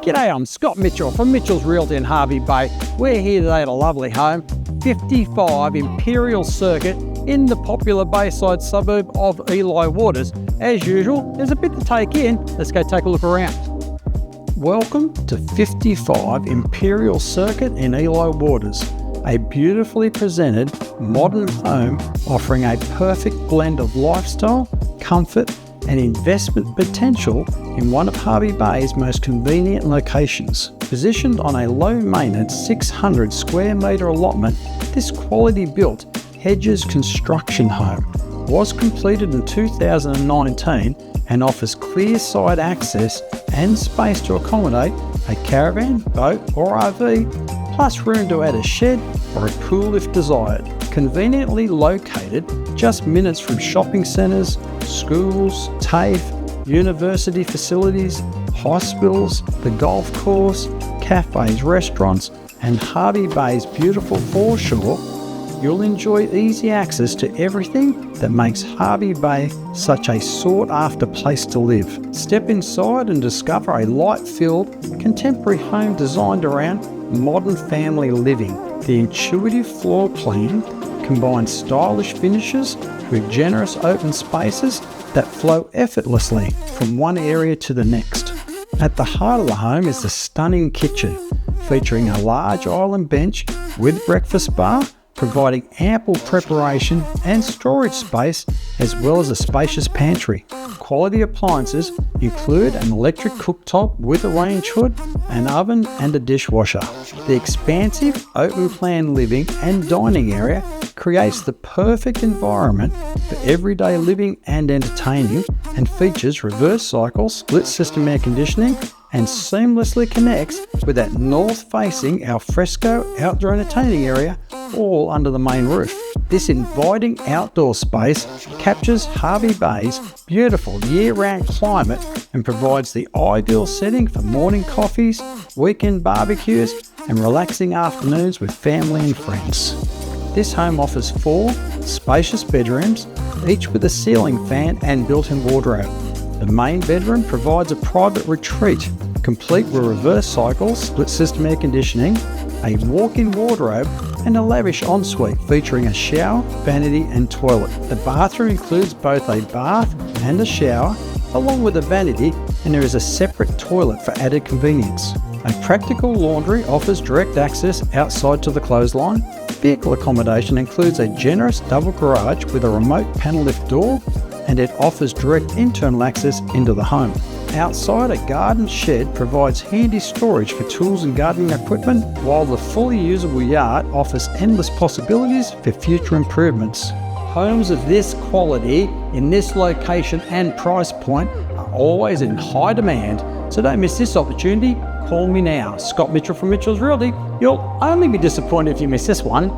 G'day, I'm Scott Mitchell from Mitchell's Realty in Hervey Bay. We're here today at a lovely home, 55 Imperial Circuit in the popular bayside suburb of Eli Waters. As usual, there's a bit to take in. Let's go take a look around. Welcome to 55 Imperial Circuit in Eli Waters, a beautifully presented modern home offering a perfect blend of lifestyle, comfort and investment potential in one of Hervey Bay's most convenient locations. Positioned on a low-maintenance 600 square metre allotment, this quality-built Hedges Construction home was completed in 2019 and offers clear side access and space to accommodate a caravan, boat or RV, plus room to add a shed or a pool if desired. Conveniently located just minutes from shopping centres, schools, TAFE, university facilities, hospitals, the golf course, cafes, restaurants and Hervey Bay's beautiful foreshore, you'll enjoy easy access to everything that makes Hervey Bay such a sought-after place to live. Step inside and discover a light-filled, contemporary home designed around modern family living. The intuitive floor plan combines stylish finishes with generous open spaces that flow effortlessly from one area to the next. At the heart of the home is the stunning kitchen, featuring a large island bench with breakfast bar, providing ample preparation and storage space as well as a spacious pantry. Quality appliances include an electric cooktop with a range hood, an oven and a dishwasher. The expansive open plan living and dining area creates the perfect environment for everyday living and entertaining and features reverse cycle split system air conditioning and seamlessly connects with that north-facing alfresco outdoor entertaining area all under the main roof. This inviting outdoor space captures Hervey Bay's beautiful year-round climate and provides the ideal setting for morning coffees, weekend barbecues and relaxing afternoons with family and friends. This home offers 4 spacious bedrooms, each with a ceiling fan and built-in wardrobe. The main bedroom provides a private retreat, complete with reverse cycle, split system air conditioning, a walk-in wardrobe, and a lavish ensuite featuring a shower, vanity and toilet. The bathroom includes both a bath and a shower, along with a vanity, and there is a separate toilet for added convenience. A practical laundry offers direct access outside to the clothesline. Vehicle accommodation includes a generous double garage with a remote panel lift door, and it offers direct internal access into the home. Outside, a garden shed provides handy storage for tools and gardening equipment, while the fully usable yard offers endless possibilities for future improvements. Homes of this quality, in this location and price point, are always in high demand, so don't miss this opportunity. Call me now, Scott Mitchell from Mitchell's Realty. You'll only be disappointed if you miss this one.